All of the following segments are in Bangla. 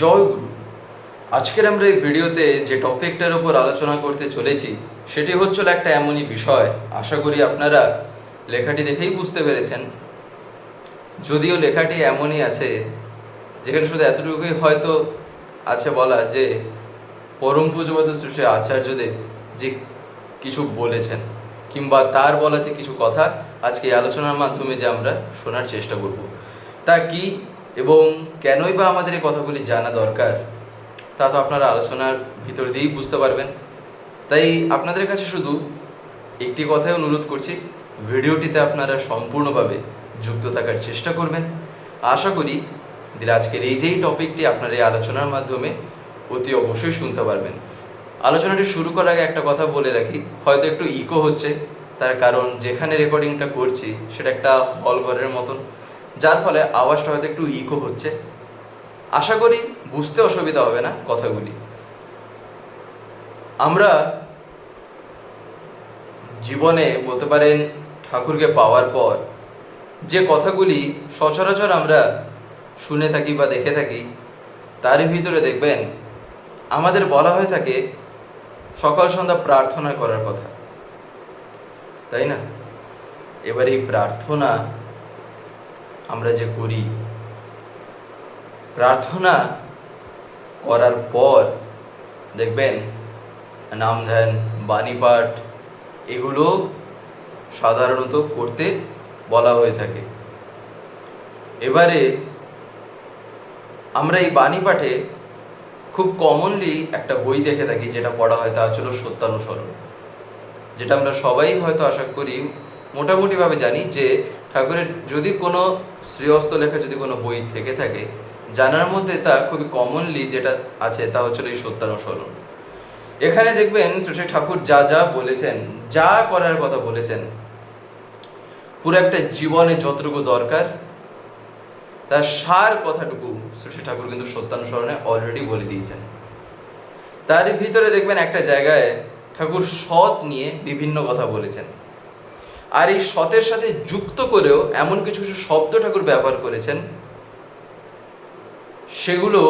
জয় গুরু। আজকের আমরা এই ভিডিওতে যে টপিকটার উপর আলোচনা করতে চলেছি সেটি হচ্ছিল একটা এমনই বিষয়, আশা করি আপনারা লেখাটি দেখেই বুঝতে পেরেছেন। যদিও লেখাটি এমনই আছে যেখানে শুধু এতটুকুই হয়তো আছে বলা যে পরম পূজ্যপাদ শ্রী শ্রী আচার্যদেব যে কিছু বলেছেন কিংবা তার বলা যে কিছু কথা আজকে এই আলোচনার মাধ্যমে যে আমরা শোনার চেষ্টা করব, তা কি এবং কেনই বা আমাদের এই কথাগুলি জানা দরকার তা তো আপনারা আলোচনার ভিতর দিয়েই বুঝতে পারবেন। তাই আপনাদের কাছে শুধু একটি কথাই অনুরোধ করছি, ভিডিওটিতে আপনারা সম্পূর্ণভাবে যুক্ত থাকার চেষ্টা করবেন। আশা করি দিলে আজকের এই যেই টপিকটি আপনারা এই আলোচনার মাধ্যমে অতি অবশ্যই শুনতে পারবেন। আলোচনাটি শুরু করার আগে একটা কথা বলে রাখি, হয়তো একটু ইকো হচ্ছে, তার কারণ যেখানে রেকর্ডিংটা করছি সেটা একটা হল ঘরের মতন, যার ফলে আওয়াজটা হয়তো একটু ইকো হচ্ছে। আশা করি বুঝতে অসুবিধা হবে না কথাগুলি। আমরা জীবনে বলতে পারেন ঠাকুরকে পাওয়ার পর যে কথাগুলি সচরাচর আমরা শুনে থাকি বা দেখে থাকি, তার ভিতরে দেখবেন আমাদের বলা হয়ে থাকে সকাল সন্ধ্যা প্রার্থনা করার কথা, তাই না? এবার এই প্রার্থনা আমরা যে করি, প্রার্থনা করার পর দেখবেন নাম ধ্যান, বাণী পাঠ এগুলো সাধারণত করতে বলা হয়ে থাকে। এবারে আমরা এই বাণী পাঠে খুব কমনলি একটা বই দেখে থাকি, যেটা পড়া হয় তা হচ্ছিল সত্যানুসরণ, যেটা আমরা সবাই হয়তো আশা করি মোটামুটিভাবে জানি যে ঠাকুরের যদি কোনো শ্রীহস্ত লেখা যদি কোনো বই থেকে থাকে, জানার মধ্যে তা খুবই কমনলি যেটা আছে তা হচ্ছিল এই সত্যানুসরণ। এখানে দেখবেন শ্রী ঠাকুর যা যা বলেছেন, যা করার কথা বলেছেন, পুরো একটা জীবনে যতটুকু দরকার তার সার কথাটুকু শ্রী ঠাকুর কিন্তু সত্যানুসরণে অলরেডি বলে দিয়েছেন। তার ভিতরে দেখবেন একটা জায়গায় ঠাকুর সৎ নিয়ে বিভিন্ন কথা বলেছেন, আর এই সতের সাথে যুক্ত করেও এমন কিছু কিছু শব্দ ঠাকুর ব্যবহার করেছেন সেগুলো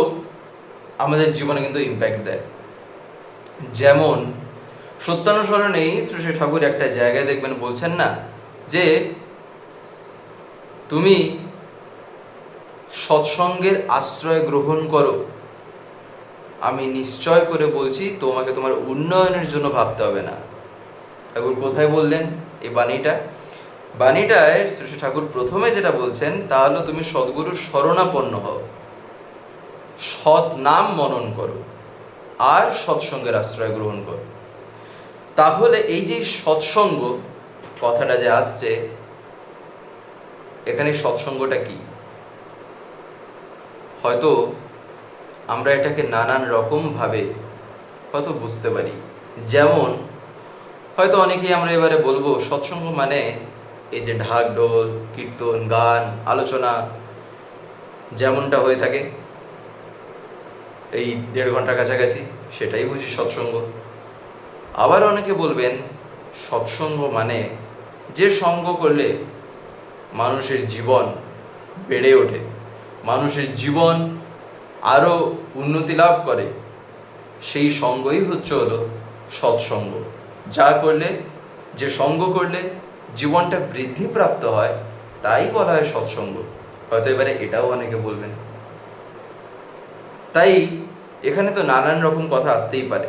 আমাদের জীবনে কিন্তু ইম্প্যাক্ট দেয়। যেমন সত্যানুসরণেই শ্রী ঠাকুর একটা জায়গায় দেখবেন বলছেন না যে তুমি সৎসঙ্গের আশ্রয় গ্রহণ করো, আমি নিশ্চয় করে বলছি তোমাকে তোমার উন্নয়নের জন্য ভাবতে হবে না। ঠাকুর কোথায় বললেন এই বাণীটায় শ্রী ঠাকুর প্রথমে যেটা বলছেন তা হলো তুমি সদ্গুরুর শরণাপন্ন হও, সৎ নাম মনন করো আর সৎসঙ্গের আশ্রয় গ্রহণ করো। তাহলে এই যে সৎসঙ্গ কথাটা যে আসছে, এখানে সৎসঙ্গটা কি? হয়তো আমরা এটাকে নানান রকমভাবে হয়তো বুঝতে পারি। যেমন হয়তো অনেকেই আমরা এবারে বলবো সৎসঙ্গ মানে এই যে ঢাক ঢোল, কীর্তন, গান, আলোচনা যেমনটা হয়ে থাকে এই 1.5 ঘন্টার কাছাকাছি, সেটাই বুঝি সৎসঙ্গ। আবার অনেকে বলবেন সৎসঙ্গ মানে যে সঙ্গ করলে মানুষের জীবন বেড়ে ওঠে, মানুষের জীবন আরও উন্নতি লাভ করে, সেই সঙ্গই হলো সৎসঙ্গ। যা করলে, যে সঙ্গ করলে জীবনটা বৃদ্ধিপ্রাপ্ত হয়, তাই বলা হয় সৎসঙ্গ। হয়তো এবারে এটাও অনেকে বলবেন। তাই এখানে তো নানান রকম কথা আসতেই পারে,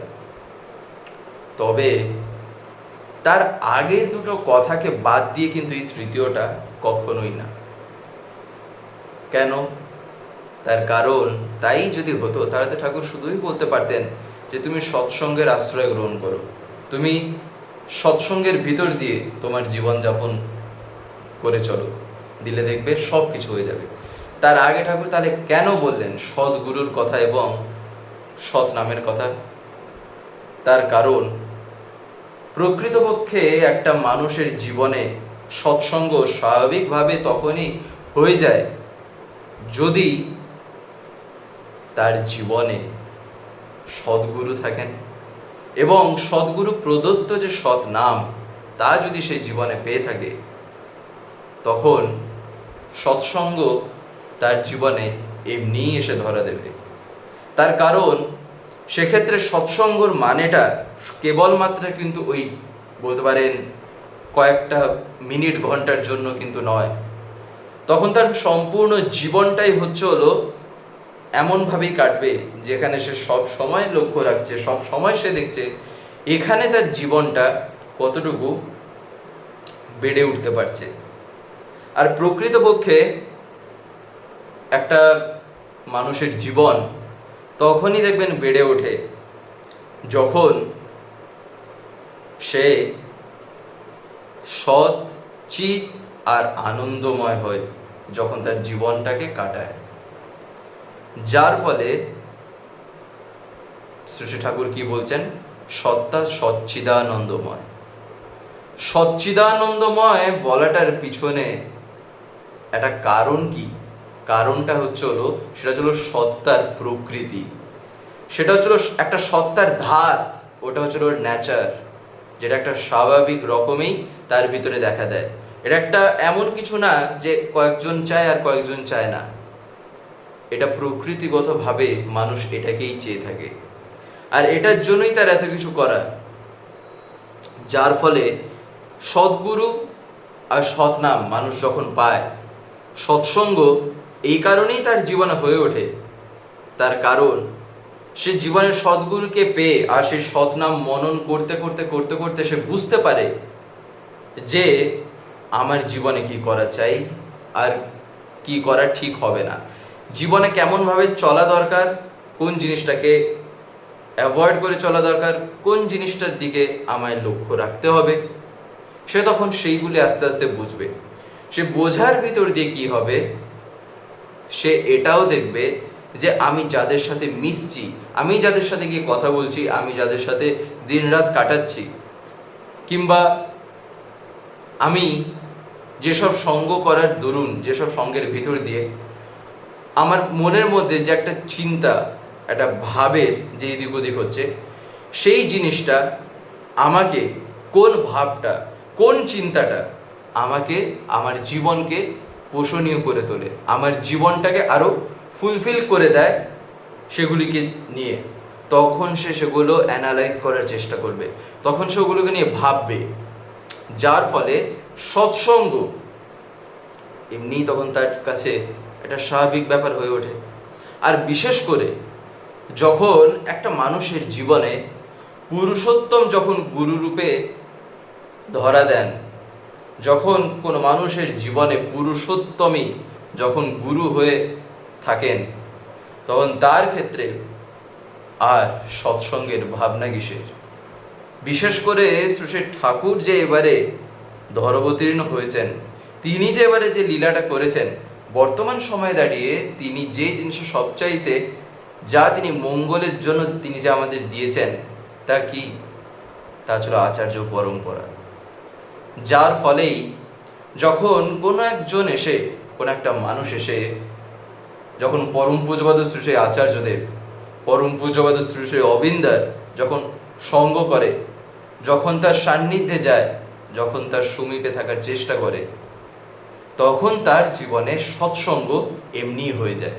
তবে তার আগের দুটো কথাকে বাদ দিয়ে কিন্তু এই তৃতীয়টা কখনোই না। কেন? তার কারণ তাই যদি হতো তাহলে তো ঠাকুর শুধুই বলতে পারতেন যে তুমি সৎসঙ্গের আশ্রয় গ্রহণ করো, তুমি সৎসঙ্গের ভিতর দিয়ে তোমার জীবনযাপন করে চলো, দিলে দেখবে সব কিছু হয়ে যাবে। তার আগে ঠাকুর তাহলে কেন বললেন সদ্গুরুর কথা এবং সৎ নামের কথা? তার কারণ প্রকৃতপক্ষে একটা মানুষের জীবনে সৎসঙ্গ স্বাভাবিকভাবে তখনই হয়ে যায় যদি তার জীবনে সদ্গুরু থাকেন এবং সদ্গুরু প্রদত্ত যে সৎ নাম তা যদি সেই জীবনে পেয়ে থাকে, তখন সৎসঙ্গ তার জীবনে এমনিই এসে ধরা দেবে। তার কারণ সেক্ষেত্রে সৎসঙ্গর মানেটা কেবলমাত্র কিন্তু ওই বলতে পারেন কয়েকটা মিনিট ঘন্টার জন্য কিন্তু নয়, তখন তার সম্পূর্ণ জীবনটাই হলো এমনভাবেই কাটবে যেখানে সে সব সময় লক্ষ্য রাখছে, সব সময় সে দেখছে এখানে তার জীবনটা কতটুকু বেড়ে উঠতে পারছে। আর প্রকৃতপক্ষে একটা মানুষের জীবন তখনই দেখবেন বেড়ে ওঠে যখন সে সৎ, চিত আর আনন্দময় হয়, যখন তার জীবনটাকে কাটায়। যার ফলে শ্রী ঠাকুর কি বলছেন, সত্তা সচ্চিদানন্দময়। সচ্চিদানন্দময় বলাটার পিছনে একটা কারণ কি? কারণটা সেটা সত্তার প্রকৃতি, সেটা একটা সত্তার ধাত, ওটা ওর নেচার, যেটা একটা স্বাভাবিক রকমেই তার ভিতরে দেখা দেয়। এটা একটা এমন কিছু না যে কয়েকজন চায় আর কয়েকজন চায় না, এটা প্রকৃতিগতভাবে মানুষ এটাকেই চেয়ে থাকে, আর এটার জন্যই তার এত কিছু করা। যার ফলে সদ্গুরু আর সৎনাম মানুষ যখন পায়, সৎসঙ্গ এই কারণেই তার জীবনে হয়ে ওঠে। তার কারণ সে জীবনের সদ্গুরুকে পেয়ে আর সেই সৎনাম মনন করতে করতে করতে করতে সে বুঝতে পারে যে আমার জীবনে কি করা চাই আর কি করা ঠিক হবে না, জীবনে কেমনভাবে চলা দরকার, কোন জিনিসটাকে অ্যাভয়েড করে চলা দরকার, কোন জিনিসটার দিকে আমায় লক্ষ্য রাখতে হবে। সে তখন সেইগুলি আস্তে আস্তে বুঝবে। সে বোঝার ভিতর দিয়ে কি হবে, সে এটাও দেখবে যে আমি যাদের সাথে মিশছি, আমি যাদের সাথে গিয়ে কথা বলছি, আমি যাদের সাথে দিনরাত কাটাচ্ছি, কিংবা আমি যেসব সঙ্গ করার দরুন, যেসব সঙ্গের ভিতর দিয়ে আমার মনের মধ্যে যে একটা চিন্তা, একটা ভাবের যে এদিক ওদিক হচ্ছে, সেই জিনিসটা আমাকে, কোন ভাবটা, কোন চিন্তাটা আমাকে আমার জীবনকে পোষণীয় করে তোলে, আমার জীবনটাকে আরও ফুলফিল করে দেয় সেগুলিকে নিয়ে, তখন সে সেগুলো অ্যানালাইজ করার চেষ্টা করবে, তখন সেগুলোকে নিয়ে ভাববে। যার ফলে সৎসঙ্গ এমনিই তখন তার কাছে একটা স্বাভাবিক ব্যাপার হয়ে ওঠে। আর বিশেষ করে যখন একটা মানুষের জীবনে পুরুষোত্তম যখন গুরুরূপে ধরা দেন, যখন কোনো মানুষের জীবনে পুরুষোত্তমই যখন গুরু হয়ে থাকেন, তখন তার ক্ষেত্রে আর সৎসঙ্গের ভাবনা কিসের। বিশেষ করে শ্রী ঠাকুর যে এবারে ধরবতীর্ণ হয়েছেন, তিনি যে এবারে যে লীলাটা করেছেন, বর্তমান সময়ে দাঁড়িয়ে তিনি যে জিনিসটা সবচাইতে যা তিনি মঙ্গলের জন্য তিনি যে আমাদের দিয়েছেন, তা কি? তা ছিল আচার্য পরম্পরা। যার ফলেই যখন কোনো একজন এসে, কোনো একটা মানুষ এসে যখন পরম পূজ্যপাদ শ্রী আচার্যদেব, পরম পূজ্যপাদ শ্রী অবিন্দার যখন সঙ্গ করে, যখন তার সান্নিধ্যে যায়, যখন তার সমীপে থাকার চেষ্টা করে, তখন তার জীবনে সৎসঙ্গ এমনিই হয়ে যায়,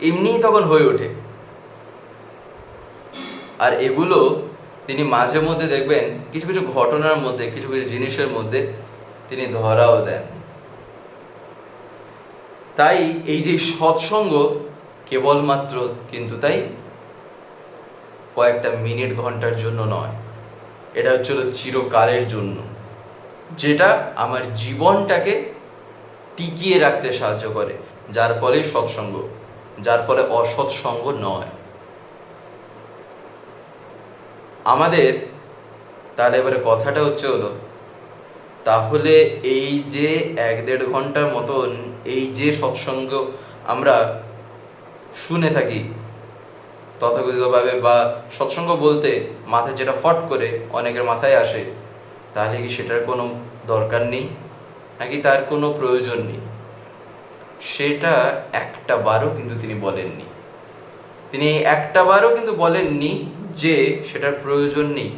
এমনিই তখন হয়ে ওঠে। আর এগুলো তিনি মাঝে মধ্যে দেখবেন কিছু কিছু ঘটনার মধ্যে, কিছু কিছু জিনিসের মধ্যে তিনি ধরাও দেন। তাই এই যে সৎসঙ্গ কেবলমাত্র কিন্তু তাই কয়েকটা মিনিট ঘন্টার জন্য নয়, এটা চিরকালের জন্য, যেটা আমার জীবনটাকে টিকিয়ে রাখতে সাহায্য করে। যার ফলে সৎসঙ্গ, যার ফলে অসৎসঙ্গ নয়। আমাদের তাহলে এবারে কথাটা তাহলে এই যে 1-1.5 ঘন্টার মতন এই যে সৎসঙ্গ আমরা শুনে থাকি তথাকথিতভাবে, বা সৎসঙ্গ বলতে মাথায় যেটা ফট করে অনেকের মাথায় আসে, তাহলে কি সেটার কোনো দরকার নেই, নাকি তার কোনো প্রয়োজন নেই? সেটা একটা বারও কিন্তু তিনি বলেননি। তিনি একটা বারও কিন্তু বলেননি যে সেটার প্রয়োজন নেই।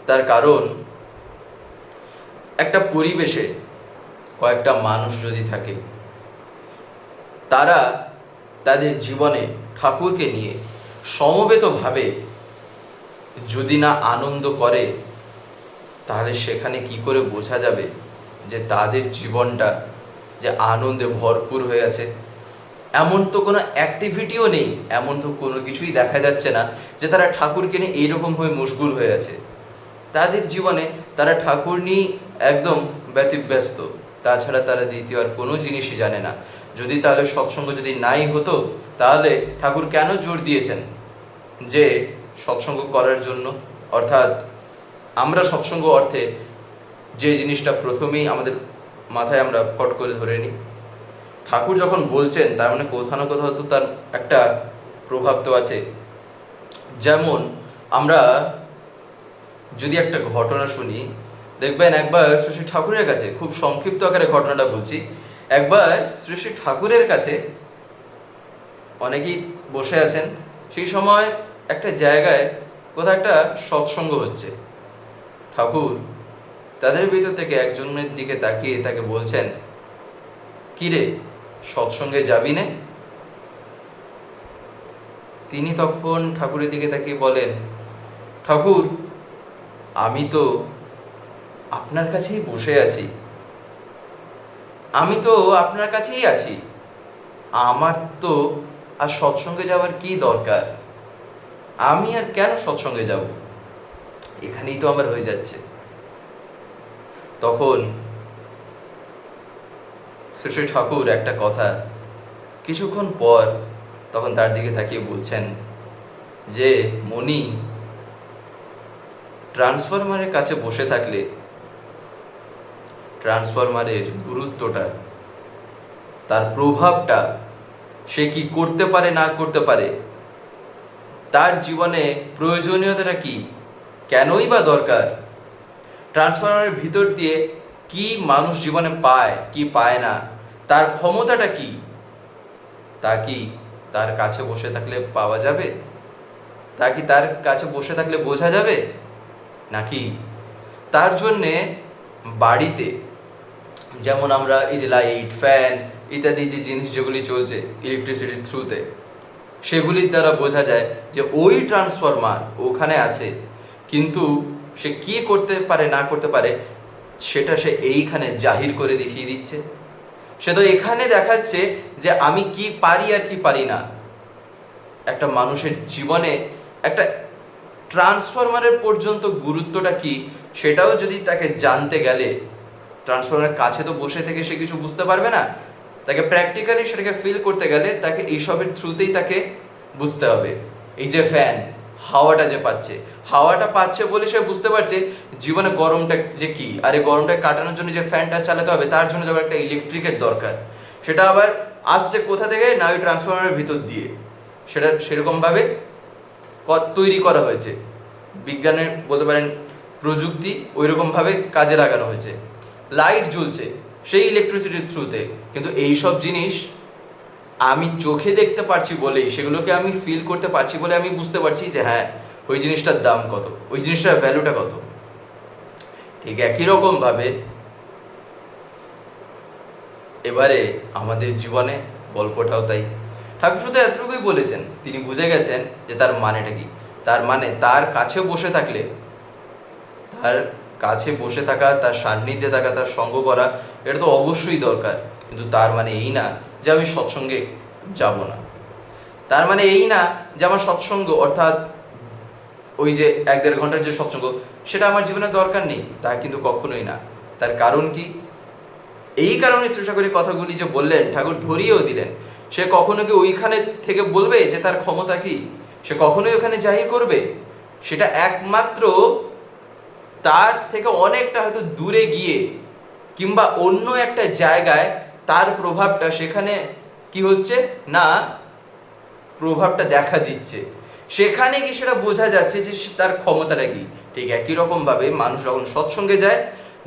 তার কারণ একটা পরিবেশে কয়েকটা মানুষ যদি থাকে, তারা তাদের জীবনে ঠাকুরকে নিয়ে সমবেতভাবে যদি না আনন্দ করে, তাহলে সেখানে কি করে বোঝা যাবে যে তাদের জীবনটা যে আনন্দে ভরপুর হয়ে আছে? এমন তো কোনো অ্যাক্টিভিটিও নেই, এমন তো কোনো কিছুই দেখা যাচ্ছে না যে তারা ঠাকুরকে নিয়ে এইরকম হয়ে মশগুল হয়ে আছে। তাদের জীবনে তারা ঠাকুর নিয়ে একদম ব্যতিব্যস্ত, তাছাড়া তারা দ্বিতীয় আর কোনো জিনিসই জানে না। যদি তাহলে সৎসঙ্গ যদি নাই হতো, তাহলে ঠাকুর কেন জোর দিয়েছেন যে সৎসঙ্গ করার জন্য? অর্থাৎ আমরা সৎসঙ্গ অর্থে যে জিনিসটা প্রথমেই আমাদের মাথায় আমরা ফট করে ধরে নিই, ঠাকুর যখন বলছেন তার মানে কোথাও না কোথাও তো তার একটা প্রভাব তো আছে। যেমন আমরা যদি একটা ঘটনা শুনি, দেখবেন একবার শ্রী শ্রী ঠাকুরের কাছে, খুব সংক্ষিপ্ত আকারে ঘটনাটা বলছি, একবার শ্রী শ্রী ঠাকুরের কাছে অনেকেই বসে আছেন, সেই সময় একটা জায়গায় কোথাও একটা সৎসঙ্গ হচ্ছে। ঠাকুর তাদের ভিতর থেকে একজনের দিকে তাকিয়ে তাকে বলছেন, কিরে, সৎসঙ্গে যাবি নে? তিনি তখন ঠাকুরের দিকে তাকিয়ে বলেন, ঠাকুর, আমি তো আপনার কাছেই বসে আছি, আমি তো আপনার কাছেই আছি, আমার তো আর সৎসঙ্গে যাওয়ার কি দরকার? আমি আর কেন সৎসঙ্গে যাব? এখানেই তো আমার হয়ে যাচ্ছে। তখন শ্রী শ্রী ঠাকুর একটা কথা কিছুক্ষণ পর তখন তার দিকে তাকিয়ে বলছেন যে, মণি, ট্রান্সফরমারের কাছে বসে থাকলে ট্রান্সফরমারের গুরুত্বটা, তার প্রভাবটা, সে কি করতে পারে না করতে পারে, তার জীবনে প্রয়োজনীয়তাটা কি, কেনই বা দরকার, ট্রান্সফরমারের ভিতর দিয়ে কি মানুষ জীবনে পায় কি পায় না, তার ক্ষমতাটা কি, তা কি তার কাছে বসে থাকলে পাওয়া যাবে? তা কি তার কাছে বসে থাকলে বোঝা যাবে? নাকি তার জন্যে বাড়িতে যেমন আমরা এই যে লাইট, ফ্যান ইত্যাদি যে জিনিস যেগুলি চলছে ইলেকট্রিসিটির থ্রুতে, সেগুলির দ্বারা বোঝা যায় যে ওই ট্রান্সফরমার ওখানে আছে, কিন্তু সে কি করতে পারে না করতে পারে সেটা সে এইখানে জাহির করে দেখিয়ে দিচ্ছে। সে তো এখানে দেখাচ্ছে যে আমি কি পারি আর কি পারি না। একটা মানুষের জীবনে একটা ট্রান্সফরমারের পর্যন্ত গুরুত্বটা কি, সেটাও যদি তাকে জানতে গেলে, ট্রান্সফরমারের কাছে তো বসে থেকে সে কিছু বুঝতে পারবে না, তাকে প্র্যাকটিক্যালি সেটাকে ফিল করতে গেলে তাকে এইসবের থ্রুতেই তাকে বুঝতে হবে। এই যে ফ্যান, হাওয়াটা যে পাচ্ছে, হাওয়াটা পাচ্ছে বলে সে বুঝতে পারছে জীবনে গরমটা যে কি, আর এই গরমটাকে কাটানোর জন্য যে ফ্যানটা চালাতে হবে তার জন্য যেমন একটা ইলেকট্রিকের দরকার, সেটা আবার আসছে কোথা থেকে না ওই ট্রান্সফরমারের ভিতর দিয়ে, সেটা সেরকমভাবে তৈরি করা হয়েছে, বিজ্ঞানের বলতে পারেন প্রযুক্তি ওইরকমভাবে কাজে লাগানো হয়েছে। লাইট জ্বলছে সেই ইলেকট্রিসিটির থ্রুতে, কিন্তু এইসব জিনিস আমি চোখে দেখতে পারছি বলেই, সেগুলোকে আমি ফিল করতে পারছি বলে আমি বুঝতে পারছি যে হ্যাঁ ওই জিনিসটার দাম কত, ওই জিনিসটার ভ্যালুটা কত। ঠিক একই রকমভাবে এবারে আমাদের জীবনে গল্পটাও তাই। ঠাকুর শুধু এতটুকুই বলেছেন, তিনি বুঝে গেছেন যে তার মানেটা কি। তার মানে তার কাছে বসে থাকলে, তার কাছে বসে থাকা, তার সান্নিধ্যে থাকা, তার সঙ্গ করা, এটা তো অবশ্যই দরকার, কিন্তু তার মানে এই না যে আমি সৎসঙ্গে যাব না। তার মানে এই না যে আমার সৎসঙ্গ অর্থাৎ ওই যে 1-1.5 ঘন্টার যে সৎসঙ্গ সেটা আমার জীবনে দরকার নেই, তা কিন্তু কখনোই না। তার কারণ কি? এই কারণে শ্রী ঠাকুরের কথাগুলি যে বললেন, ঠাকুর ধরিয়েও দিলেন। সে কখনো কি ওইখানে থেকে বলবে যে তার ক্ষমতা কি? সে কখনোই ওখানে জাহির করবে? সেটা একমাত্র তার থেকে অনেকটা হয়তো দূরে গিয়ে কিংবা অন্য একটা জায়গায় তার প্রভাবটা সেখানে কি হচ্ছে না, প্রভাবটা দেখা দিচ্ছে, সেখানে কি সেটা বোঝা যাচ্ছে যে তার ক্ষমতাটা কি। ঠিক একই রকমভাবে মানুষ যখন সৎসঙ্গে যায়,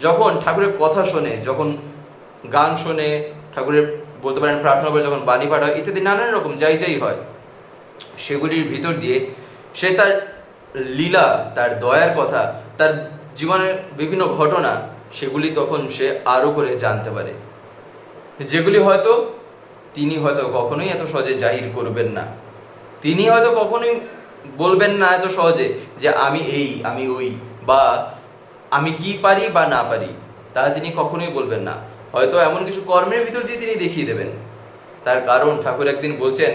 যখন ঠাকুরের কথা শোনে, যখন গান শোনে, ঠাকুরের বলতে পারেন প্রার্থনা করে যখন বাণী পাঠ হয় ইত্যাদি নানান রকম যাই যাই হয়, সেগুলির ভিতর দিয়ে সে তার লীলা, তার দয়ার কথা, তার জীবনের বিভিন্ন ঘটনা, সেগুলি তখন সে আরও করে জানতে পারে, যেগুলি হয়তো তিনি হয়তো কখনোই এত সহজে জাহির করবেন না। তিনি হয়তো কখনোই বলবেন না এত সহজে যে আমি এই, আমি ওই, বা আমি কি পারি বা না পারি, তা তিনি কখনোই বলবেন না। হয়তো এমন কিছু কর্মের ভিতর দিয়ে তিনি দেখিয়ে দেবেন। তার কারণ ঠাকুর একদিন বলছেন,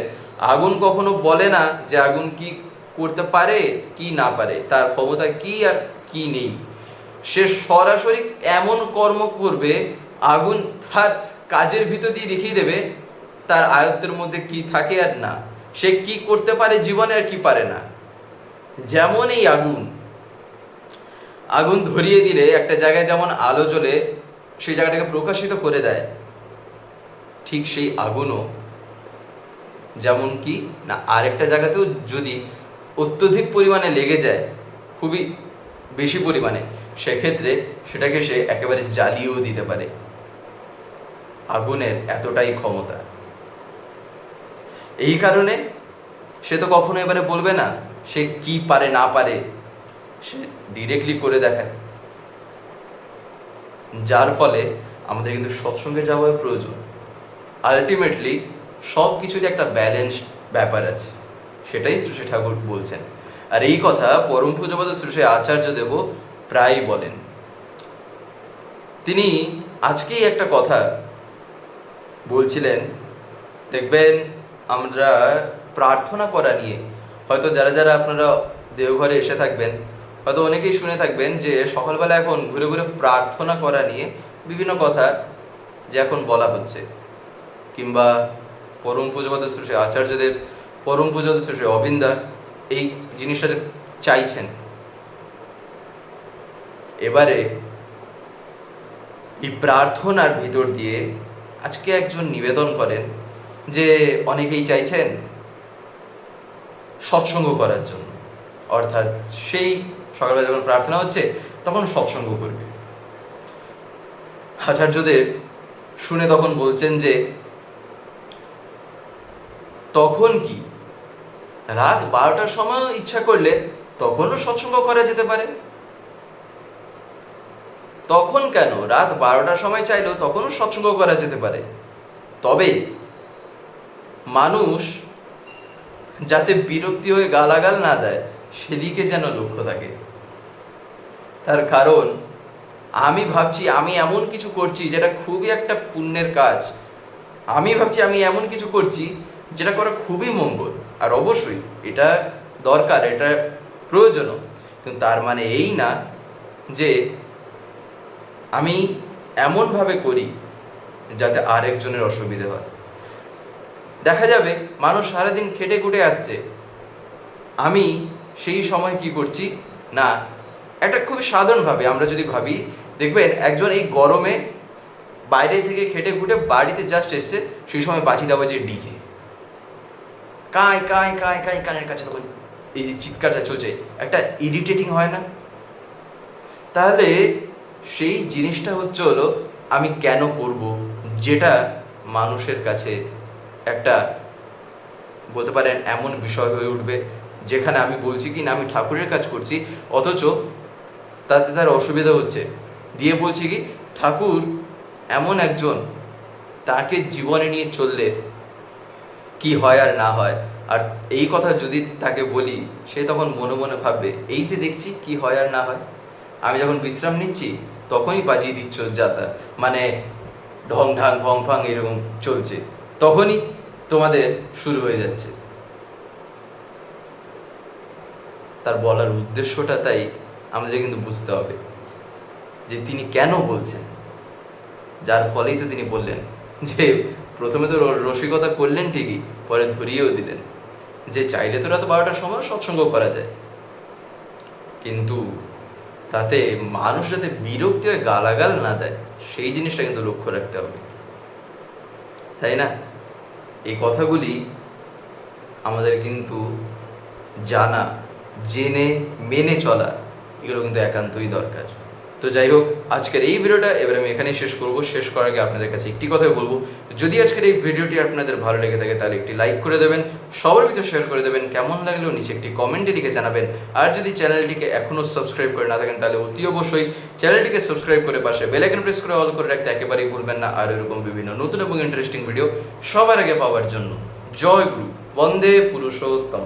আগুন কখনো বলে না যে আগুন কি করতে পারে কি না পারে, তার ক্ষমতা কি আর কি নেই। সে সরাসরি এমন কর্ম করবে, আগুন তার কাজের ভিতর দিয়ে দেখিয়ে দেবে তার আয়ত্তের মধ্যে কি থাকে আর না, সে কি করতে পারে জীবনে আর কি পারে না। যেমন এই আগুন, আগুন ধরিয়ে দিলে একটা জায়গায় যেমন আলো জ্বলে সেই জায়গাটাকে প্রকাশিত করে দেয়, ঠিক সেই আগুনও যেমন কি না আরেকটা জায়গাতেও যদি অত্যধিক পরিমাণে লেগে যায়, খুবই বেশি পরিমাণে, সেক্ষেত্রে সেটাকে সে একেবারে জ্বালিয়েও দিতে পারে। আগুনের এতটাই ক্ষমতা। এই কারণে সে তো কখনো এবারে বলবে না সে কি পারে না পারে, সে ডিরেক্টলি করে দেখায়। যার ফলে আমাদের কিন্তু সৎসঙ্গে যাওয়ার প্রয়োজন। আলটিমেটলি সব কিছুরই একটা ব্যালেন্স ব্যাপার আছে, সেটাই শ্রী ঠাকুর বলছেন। আর এই কথা পরম পূজ্যপাদ শ্রী আচার্যদেব প্রায়ই বলেন। তিনি আজকেই একটা কথা বলছিলেন, দেখবেন আমরা প্রার্থনা করা নিয়ে হয়তো যারা যারা আপনারা দেওঘরে এসে থাকবেন, হয়তো অনেকেই শুনে থাকবেন যে সকালবেলা এখন ঘুরে ঘুরে প্রার্থনা করা নিয়ে বিভিন্ন কথা যে এখন বলা হচ্ছে, কিংবা পরম পূজ্যপাদ শ্রী আচার্যদেব, পরম পূজ্যপাদ শ্রী অবিন্দা এই জিনিসটা চাইছেন। এবারে এই প্রার্থনার ভিতর দিয়ে আজকে একজন নিবেদন করেন যে অনেকেই চাইছেন সৎসঙ্গ করার জন্য, অর্থাৎ সেই সকালবেলা যখন প্রার্থনা হচ্ছে তখন সৎসঙ্গ করবে। আচার্যদেব শুনে তখন বলছেন যে তখন কি রাত 12টার সময় ইচ্ছা করলে তখনও সৎসঙ্গ করা যেতে পারে। তখন কেন রাত 12টার সময় চাইলেও তখনও সৎসঙ্গ করা যেতে পারে, তবে মানুষ যাতে বিরক্তি হয়ে গালাগাল না দেয় সেদিকে যেন লক্ষ্য থাকে। তার কারণ আমি ভাবছি আমি এমন কিছু করছি যেটা খুবই একটা পুণ্যের কাজ, আমি ভাবছি আমি এমন কিছু করছি যেটা করা খুবই মঙ্গল, আর অবশ্যই এটা দরকার, এটা প্রয়োজনও, কিন্তু তার মানে এই না যে আমি এমনভাবে করি যাতে আরেকজনের অসুবিধে হয়। দেখা যাবে মানুষ সারাদিন খেটে খুটে আসছে, আমি সেই সময় কি করছি না, একটা খুবই সাধারণভাবে আমরা যদি ভাবি, দেখবেন একজন এই গরমে বাইরে থেকে খেটে খুটে বাড়িতে জাস্ট এসছে, সেই সময় বাজি দাবাজি ডিজে, কাঁই কাঁই কাঁই কাঁই কানের কাছে তখন এই যে চিৎকারটা চলছে, একটা ইরিটেটিং হয় না? তাহলে সেই জিনিসটা হচ্ছে হলো আমি কেন করব, যেটা মানুষের কাছে একটা বলতে পারেন এমন বিষয় হয়ে উঠবে যেখানে আমি বলছি কি না আমি ঠাকুরের কাজ করছি, অথচ তাতে তার অসুবিধা হচ্ছে, দিয়ে বলছি কি ঠাকুর এমন একজন, তাকে জীবনে নিয়ে চললে কি হয় আর না হয়। আর এই কথা যদি তাকে বলি, সে তখন মনে মনে ভাববে এই যে দেখছি কি হয় আর না হয়, আমি যখন বিশ্রাম নিচ্ছি তখনই বাজিয়ে দিচ্ছ যাতা, মানে ঢং ঢাং ভং ঠং এরকম চলছে, তখনই তোমাদের শুরু হয়ে যাচ্ছে। তার বলার উদ্দেশ্যটা তাই আমাদের কিন্তু বুঝতে হবে যে তিনি কেন বলছেন, যার ফলেই তো তিনি বললেন যে প্রথমে তো রসিকতা করলেন ঠিকই, পরে ধরিয়েও দিলেন যে চাইলে তো রাত 12টার সময় সৎসঙ্গ করা যায়, কিন্তু তাতে মানুষ যাতে বিরক্তি হয়ে গালাগাল না দেয় সেই জিনিসটা কিন্তু লক্ষ্য রাখতে হবে, তাই না? এই কথাগুলি আমাদের কিন্তু জানা, জেনে মেনে চলা, এগুলো কিন্তু একান্তই দরকার। তো যাই হোক, আজকের এই ভিডিওটা এবার আমি এখানেই শেষ করব। শেষ করার আগে আপনাদের কাছে একটি কথাই বলবো, যদি আজকের এই ভিডিওটি আপনাদের ভালো লেগে থাকে তাহলে একটি লাইক করে দেবেন, সবার ভিতরে শেয়ার করে দেবেন, কেমন লাগলেও নিচে একটি কমেন্টে লিখে জানাবেন। আর যদি চ্যানেলটিকে এখনও সাবস্ক্রাইব করে না থাকেন তাহলে অতি অবশ্যই চ্যানেলটিকে সাবস্ক্রাইব করে পাশে বেল আইকন প্রেস করে অল করে রাখতে একেবারেই ভুলবেন না। আর এরকম বিভিন্ন নতুন এবং ইন্টারেস্টিং ভিডিও সবার আগে পাওয়ার জন্য। জয় গুরু, বন্দে পুরুষোত্তম।